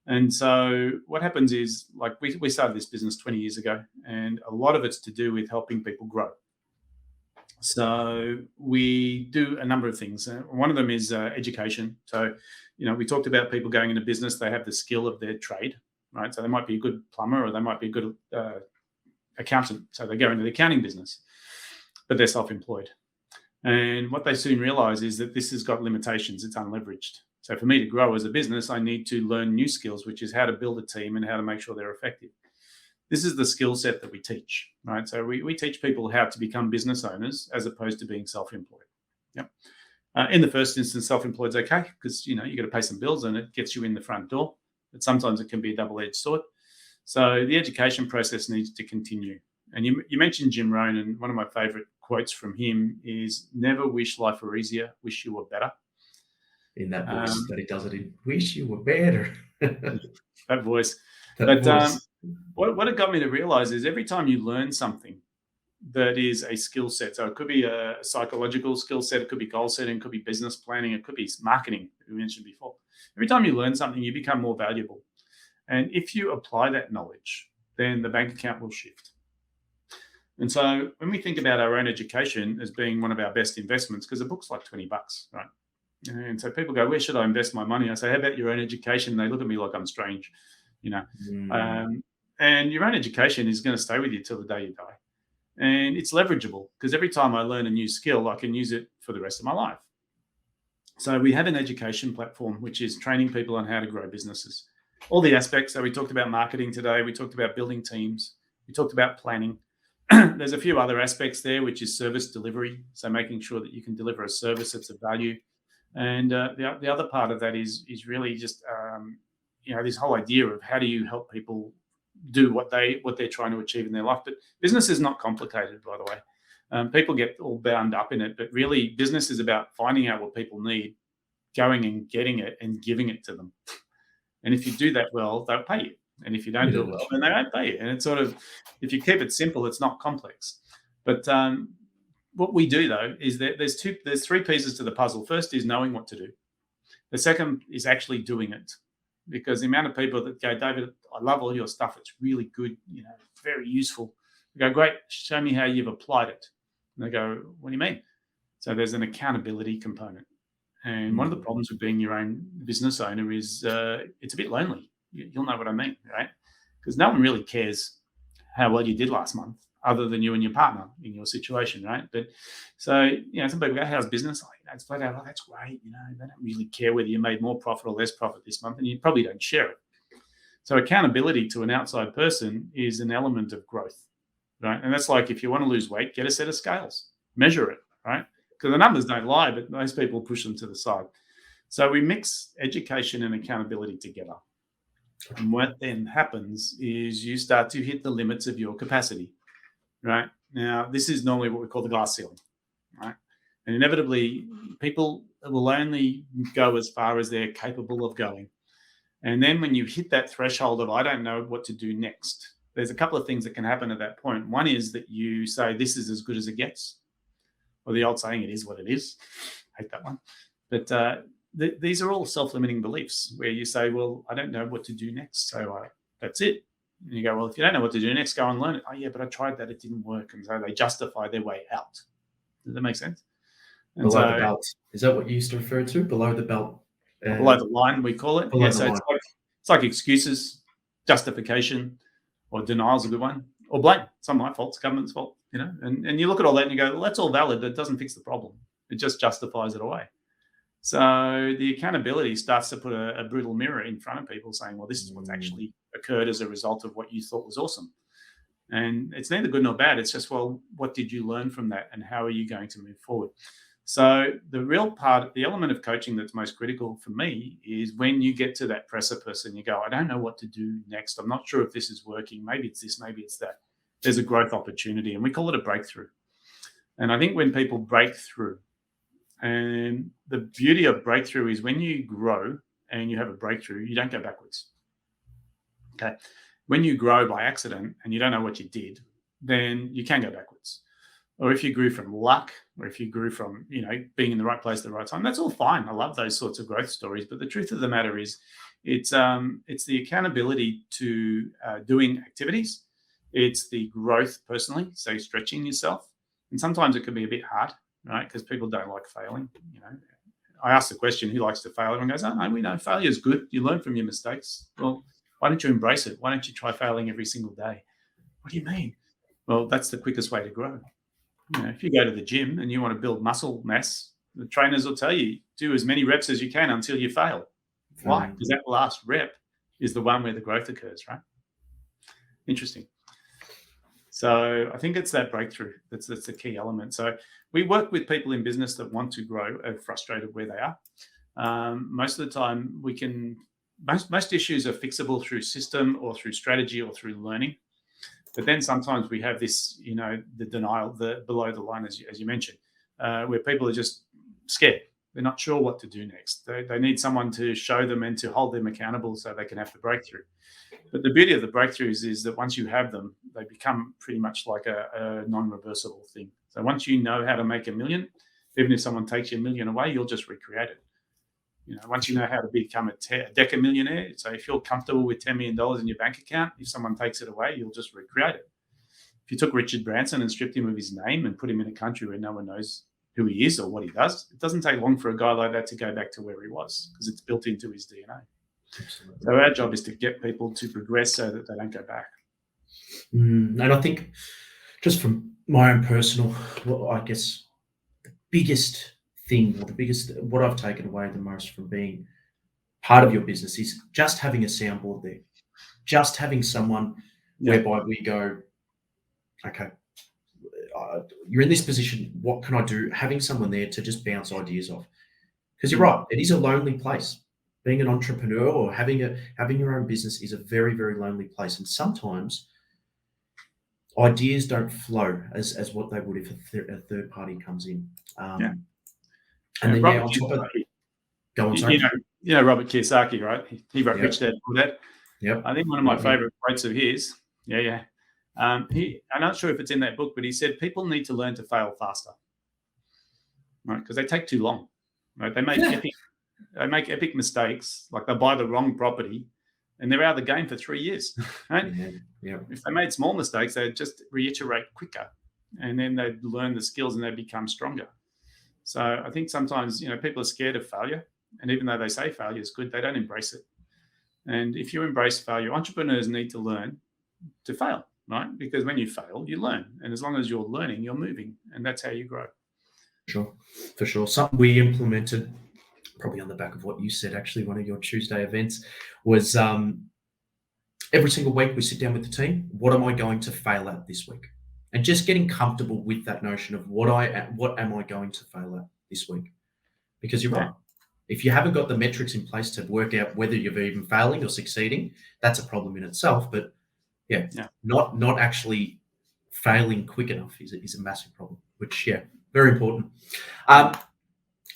And so what happens is, like we started this business 20 years ago, and a lot of it's to do with helping people grow. So we do a number of things. One of them is education. So, we talked about people going into business. They have the skill of their trade, right? So they might be a good plumber, or they might be a good accountant. So they go into the accounting business, but they're self-employed. And what they soon realize is that this has got limitations. It's unleveraged. So for me to grow as a business, I need to learn new skills, which is how to build a team and how to make sure they're effective. This is the skill set that we teach, right? So we teach people how to become business owners as opposed to being self-employed. Yep. In the first instance, self-employed is okay because, you got to pay some bills and it gets you in the front door. But sometimes it can be a double-edged sword. So the education process needs to continue. And you mentioned Jim Rohn, and one of my favorite quotes from him is, never wish life were easier, wish you were better. In that voice that he does it in, wish you were better. That voice. Voice. What it got me to realize is every time you learn something that is a skill set, so it could be a psychological skill set, it could be goal setting, it could be business planning, it could be marketing, we mentioned before. Every time you learn something, you become more valuable. And if you apply that knowledge, then the bank account will shift. And so when we think about our own education as being one of our best investments, because a book's like $20, right? And so people go, where should I invest my money? I say, how about your own education? They look at me like I'm strange, and your own education is going to stay with you till the day you die. And it's leverageable because every time I learn a new skill, I can use it for the rest of my life. So we have an education platform, which is training people on how to grow businesses. All the aspects. So we talked about marketing today. We talked about building teams. We talked about planning. There's a few other aspects there, which is service delivery. So making sure that you can deliver a service that's of value. And the other part of that is really just this whole idea of how do you help people do what they're trying to achieve in their life. But business is not complicated, by the way. People get all bound up in it, but really business is about finding out what people need, going and getting it and giving it to them. And if you do that well, they'll pay you. And if you don't do it well, then they won't pay you. And it's sort of, if you keep it simple, it's not complex. But what we do, though, is that there's three pieces to the puzzle. First is knowing what to do. The second is actually doing it. Because the amount of people that go, David, I love all your stuff. It's really good, very useful. I go, great, show me how you've applied it. And they go, what do you mean? So there's an accountability component. And one of the problems with being your own business owner is it's a bit lonely. You'll know what I mean, right? Because no one really cares how well you did last month, other than you and your partner in your situation, right? But so, some people go, how's business? It's flat out, that's great. They don't really care whether you made more profit or less profit this month, and you probably don't share it. So accountability to an outside person is an element of growth, right? And that's like if you want to lose weight, get a set of scales, measure it, right? Because the numbers don't lie, but most people push them to the side. So we mix education and accountability together. And what then happens is you start to hit the limits of your capacity, right? Now, this is normally what we call the glass ceiling, right? And inevitably, people will only go as far as they're capable of going. And then when you hit that threshold of, I don't know what to do next, there's a couple of things that can happen at that point. One is that you say, this is as good as it gets. Or the old saying, it is what it is. I hate that one. But these are all self-limiting beliefs where you say, well, I don't know what to do next. So that's it. And you go, well, if you don't know what to do next, go and learn it. Oh, yeah, but I tried that. It didn't work. And so they justify their way out. Does that make sense? And below the belt. Is that what you used to refer to? Below the belt? Below the line, we call it. Yeah, so it's like excuses, justification, or denial is a good one, or blame. It's not my fault. It's government's fault, And you look at all that and you go, well, that's all valid, but it doesn't fix the problem. It just justifies it away. So the accountability starts to put a brutal mirror in front of people saying, well, this is what's actually occurred as a result of what you thought was awesome. And it's neither good nor bad. It's just, well, what did you learn from that and how are you going to move forward? So the real part, the element of coaching that's most critical for me is when you get to that precipice and you go, I don't know what to do next. I'm not sure if this is working. Maybe it's this, maybe it's that. There's a growth opportunity, and we call it a breakthrough. And I think when people break through, and the beauty of breakthrough is when you grow and you have a breakthrough, you don't go backwards. Okay. When you grow by accident and you don't know what you did, then you can go backwards. Or if you grew from luck, or if you grew from, being in the right place at the right time, that's all fine. I love those sorts of growth stories. But the truth of the matter is, it's the accountability to doing activities. It's the growth personally, so stretching yourself. And sometimes it can be a bit hard, right? Because people don't like failing. I ask the question, who likes to fail? Everyone goes, oh, no, we know failure is good. You learn from your mistakes. Well, why don't you embrace it? Why don't you try failing every single day? What do you mean? Well, that's the quickest way to grow. If you go to the gym and you want to build muscle mass, the trainers will tell you, do as many reps as you can until you fail. Why? Because that last rep is the one where the growth occurs, right? Interesting. So I think it's that breakthrough that's the key element. So we work with people in business that want to grow, are frustrated where they are. Most of the time, most issues are fixable through system or through strategy or through learning. But then sometimes we have this, the denial, the below the line, as you mentioned, where people are just scared. They're not sure what to do next. They need someone to show them and to hold them accountable so they can have the breakthrough. But the beauty of the breakthroughs is that once you have them, they become pretty much like a non-reversible thing. So once you know how to make $1 million, even if someone takes your $1 million away, you'll just recreate it. Once you know how to become a decamillionaire, so if you're comfortable with $10 million in your bank account, if someone takes it away, you'll just recreate it. If you took Richard Branson and stripped him of his name and put him in a country where no one knows who he is or what he does, it doesn't take long for a guy like that to go back to where he was because it's built into his DNA. Absolutely. So our job is to get people to progress so that they don't go back. And I think just from my own personal, I guess, the biggest thing or what I've taken away the most from being part of your business is just having a soundboard there, just having someone whereby we go, okay, you're in this position, what can I do? Having someone there to just bounce ideas off. Because you're right, it is a lonely place. Being an entrepreneur or having your own business is a very, very lonely place. And sometimes ideas don't flow as what they would if a third party comes in. And then on top of that, go on, sorry. You know Robert Kiyosaki, right? He wrote Rich Dad Poor Dad. Yep. I think one of my favorite quotes of his, I'm not sure if it's in that book, but he said people need to learn to fail faster, right? Because they take too long, right? They make epic mistakes, like they buy the wrong property and they're out of the game for 3 years, right? Yeah. If they made small mistakes, they'd just reiterate quicker and then they'd learn the skills and they'd become stronger. So I think sometimes, people are scared of failure. And even though they say failure is good, they don't embrace it. And if you embrace failure, entrepreneurs need to learn to fail, right? Because when you fail, you learn. And as long as you're learning, you're moving. And that's how you grow. For sure. Something we implemented, probably on the back of what you said, actually, one of your Tuesday events, was every single week we sit down with the team. What am I going to fail at this week? And just getting comfortable with that notion of what am I going to fail at this week? Because you're right. If you haven't got the metrics in place to work out whether you're even failing or succeeding, that's a problem in itself. But not actually failing quick enough is a massive problem, which, very important.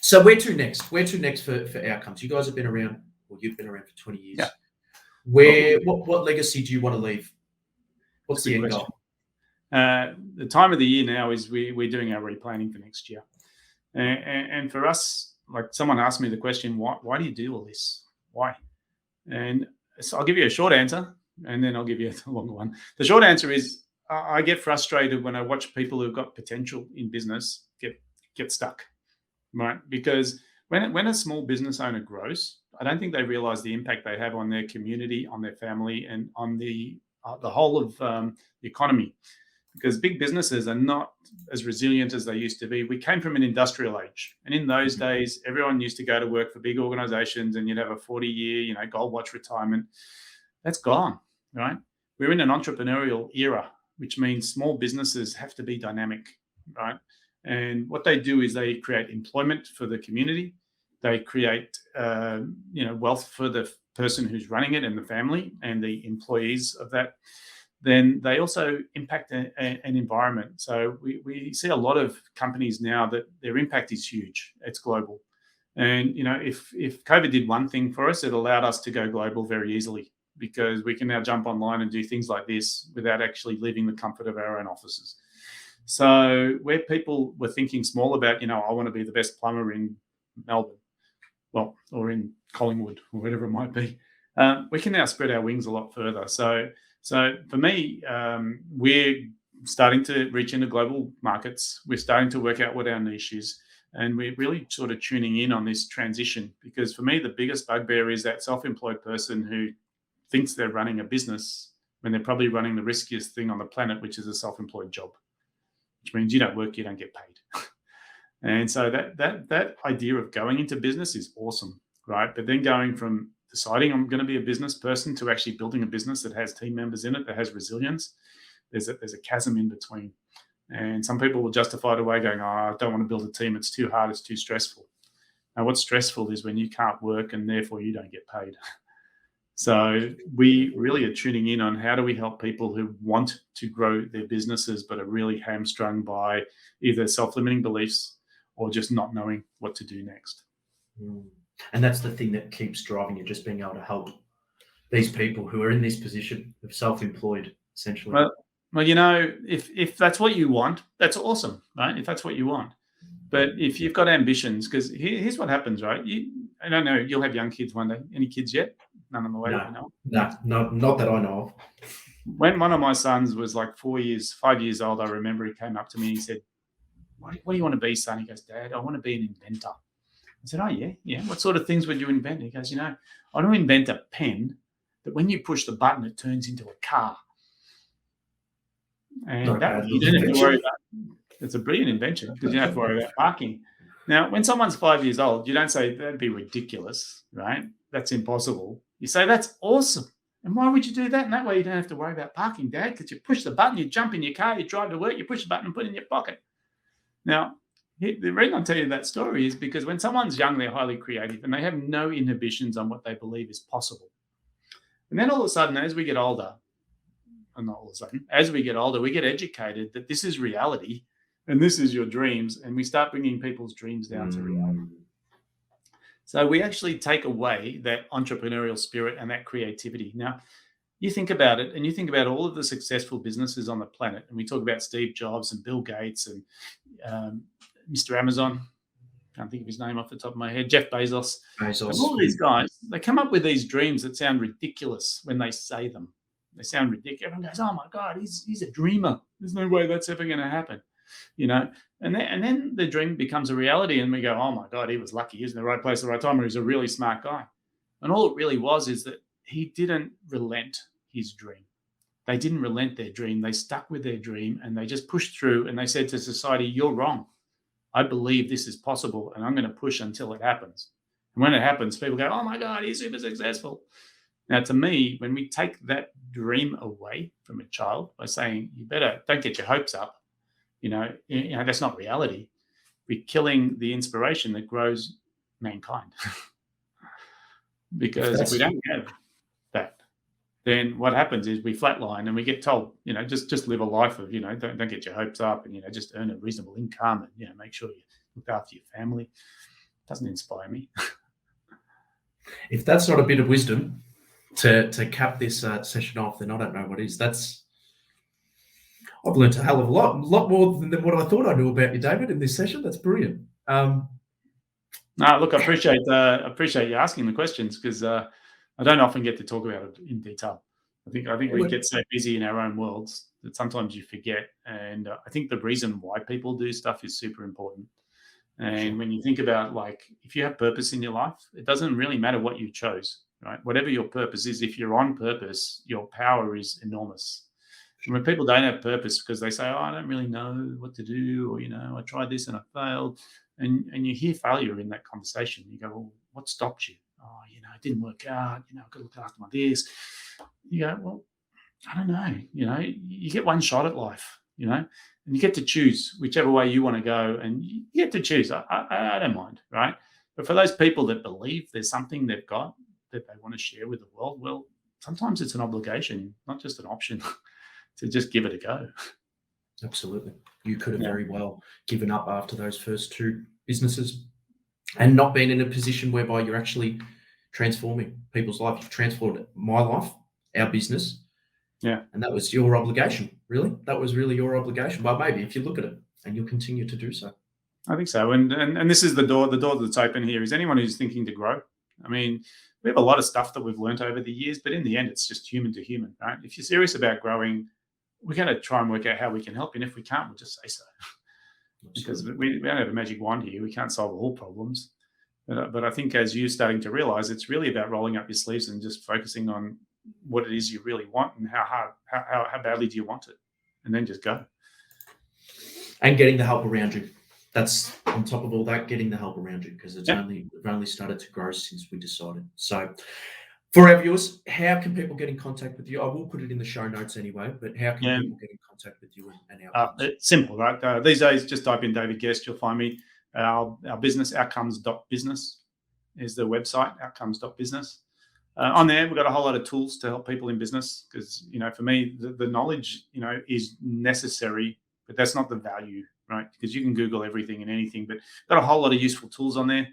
So where to next? Where to next for outcomes? You guys have been around, you've been around for 20 years. Yeah. What legacy do you want to leave? What's the end goal? The time of the year now is we're doing our replanning for next year. And for us, like someone asked me the question, why do you do all this? Why? And so I'll give you a short answer and then I'll give you a longer one. The short answer is I get frustrated when I watch people who've got potential in business get stuck, right? Because when a small business owner grows, I don't think they realize the impact they have on their community, on their family, and on the whole of the economy. Because big businesses are not as resilient as they used to be. We came from an industrial age. And in those days, everyone used to go to work for big organizations and you'd have a 40-year, gold watch retirement. That's gone, right? We're in an entrepreneurial era, which means small businesses have to be dynamic, right? And what they do is they create employment for the community. They create, wealth for the person who's running it and the family and the employees of that. Then they also impact an environment. So we see a lot of companies now that their impact is huge. It's global. And, if COVID did one thing for us, it allowed us to go global very easily, because we can now jump online and do things like this without actually leaving the comfort of our own offices. So where people were thinking small about, I want to be the best plumber in Melbourne, or in Collingwood, or whatever it might be, we can now spread our wings a lot further. So for me, we're starting to reach into global markets. We're starting to work out what our niche is. And we're really sort of tuning in on this transition, because for me, the biggest bugbear is that self-employed person who thinks they're running a business when they're probably running the riskiest thing on the planet, which is a self-employed job, which means you don't work, you don't get paid. And so that idea of going into business is awesome, right? But then going from deciding I'm going to be a business person to actually building a business that has team members in it, that has resilience, there's a chasm in between. And some people will justify it away going, I don't want to build a team. It's too hard. It's too stressful. Now, what's stressful is when you can't work and therefore you don't get paid. So we really are tuning in on how do we help people who want to grow their businesses but are really hamstrung by either self-limiting beliefs or just not knowing what to do next. And that's the thing that keeps driving you, just being able to help these people who are in this position of self-employed, essentially. Well, if that's what you want, that's awesome, right? If that's what you want. But if you've got ambitions, because here's what happens, right? I don't know, you'll have young kids one day. Any kids yet? None on the way. No, not that I know of. When one of my sons was like 5 years old, I remember he came up to me and he said, what do you want to be, son? He goes, Dad, I want to be an inventor. I said, oh, yeah. What sort of things would you invent? He goes, I want to invent a pen that when you push the button, it turns into a car. And that you don't have to worry about. It's a brilliant invention, because you don't have to worry about parking. Now, when someone's 5 years old, you don't say that'd be ridiculous, right? That's impossible. You say that's awesome. And why would you do that? And that way you don't have to worry about parking, Dad, because you push the button, you jump in your car, you drive to work, you push the button and put it in your pocket. Now, the reason I'm telling you that story is because when someone's young, they're highly creative and they have no inhibitions on what they believe is possible. And then all of a sudden, as we get older, as we get older, we get educated that this is reality and this is your dreams, and we start bringing people's dreams down to reality. So we actually take away that entrepreneurial spirit and that creativity. Now, you think about it, and you think about all of the successful businesses on the planet, and we talk about Steve Jobs and Bill Gates and Mr. Amazon. Can't think of his name off the top of my head. Jeff Bezos. All these guys, they come up with these dreams that sound ridiculous when they say them. They sound ridiculous. Everyone goes, "Oh my God, he's a dreamer. There's no way that's ever going to happen," And then the dream becomes a reality, and we go, "Oh my God, he was lucky. He was in the right place at the right time, or he's a really smart guy." And all it really was is that he didn't relent his dream. They didn't relent their dream. They stuck with their dream, and they just pushed through. And they said to society, "You're wrong. I believe this is possible, and I'm going to push until it happens." And when it happens, people go, "Oh my God, he's super successful." Now, to me, when we take that dream away from a child by saying, "You better don't get your hopes up," that's not reality. We're killing the inspiration that grows mankind. Because if we don't have that, then what happens is we flatline and we get told, just live a life of, don't get your hopes up, and, just earn a reasonable income and, make sure you look after your family. It doesn't inspire me. If that's not a bit of wisdom to cap this session off, then I don't know what is. I've learned a hell of a lot more than what I thought I knew about you, David, in this session. That's brilliant. Look, I appreciate you asking the questions, because I don't often get to talk about it in detail. I think we get so busy in our own worlds that sometimes you forget. And I think the reason why people do stuff is super important. And when you think about, like, if you have purpose in your life, it doesn't really matter what you chose, right? Whatever your purpose is, if you're on purpose, your power is enormous. And when people don't have purpose because they say, "Oh, I don't really know what to do," or, "I tried this and I failed," and you hear failure in that conversation, you go, "Well, what stopped you?" "Oh, it didn't work out. I've got to look after my this." You go, "Well, I don't know. You get one shot at life. and you get to choose whichever way you want to go, and you get to choose. I don't mind, right? But for those people that believe there's something they've got that they want to share with the world, well, sometimes it's an obligation, not just an option, to just give it a go. Absolutely. You could have very well given up after those first 2 businesses and not been in a position whereby you're actually transforming people's life. You've transformed my life, our business. Yeah. And that was your obligation, really. That was really your obligation. But maybe if you look at it, and you'll continue to do so. I think so. And this is the door that's open here is anyone who's thinking to grow. I mean, we have a lot of stuff that we've learned over the years, but in the end, it's just human to human, right? If you're serious about growing, we're going to try and work out how we can help. And if we can't, we'll just say so. Because we don't have a magic wand here. We can't solve all problems. But I think as you're starting to realize, it's really about rolling up your sleeves and just focusing on what it is you really want and how badly do you want it, and then just go. And getting the help around you. That's on top of all that, getting the help around you, because we've only started to grow since we decided. So for our viewers, how can people get in contact with you? I will put it in the show notes anyway, but how can people get in contact with you and our it's simple, right? These days, just type in David Guest, you'll find me. Our business, outcomes.business is the website, outcomes.business. On there, we've got a whole lot of tools to help people in business because, for me, the knowledge, is necessary, but that's not the value, right? Because you can Google everything and anything, but got a whole lot of useful tools on there.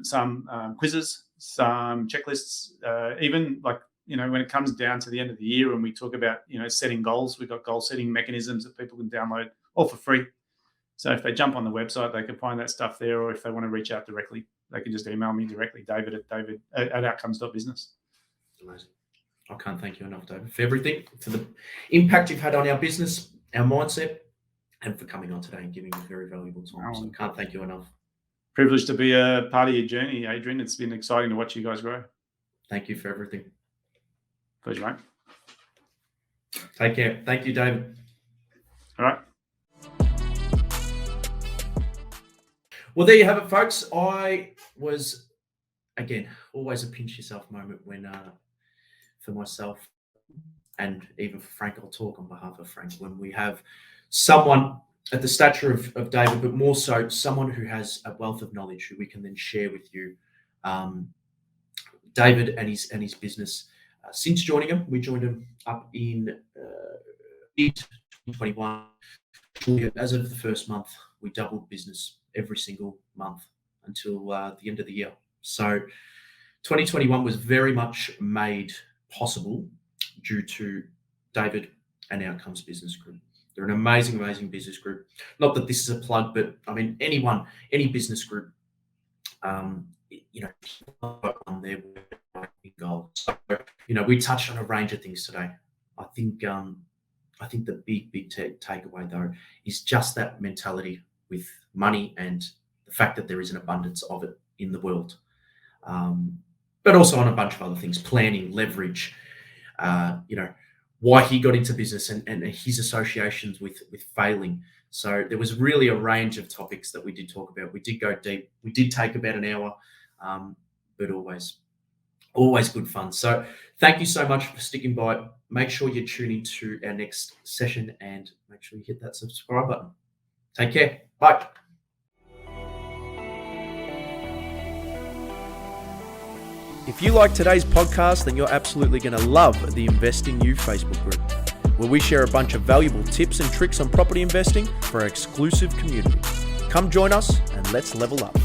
Some quizzes, some checklists, even like, when it comes down to the end of the year and we talk about, setting goals, we've got goal setting mechanisms that people can download all for free. So if they jump on the website, they can find that stuff there, or if they want to reach out directly, they can just email me directly, David at outcomes.business. Amazing. I can't thank you enough, David, for everything, for the impact you've had on our business, our mindset, and for coming on today and giving me very valuable time. So I can't thank you enough. Privileged to be a part of your journey, Adrian. It's been exciting to watch you guys grow. Thank you for everything. Pleasure, mate. Take care. Thank you, David. All right. Well, there you have it, folks. I was, again, always a pinch yourself moment when, for myself and even for Frank, I'll talk on behalf of Frank, when we have someone at the stature of David, but more so someone who has a wealth of knowledge who we can then share with you. David and his business, since joining him, we joined him up in mid-2021. As of the first month, we doubled business every single month until the end of the year. So 2021 was very much made possible due to David and Outcomes Business Group. They're an amazing, amazing business group. Not that this is a plug, but I mean, any business group, on their goal. So, we touched on a range of things today. I think the big takeaway though is just that mentality with money and the fact that there is an abundance of it in the world, but also on a bunch of other things, planning, leverage, why he got into business and his associations with failing. So there was really a range of topics that we did talk about. We did go deep. We did take about an hour, but always good fun. So thank you so much for sticking by. Make sure you tune into our next session and make sure you hit that subscribe button. Take care. Bye. If you like today's podcast, then you're absolutely going to love the Invest in You Facebook group, where we share a bunch of valuable tips and tricks on property investing for our exclusive community. Come join us and let's level up.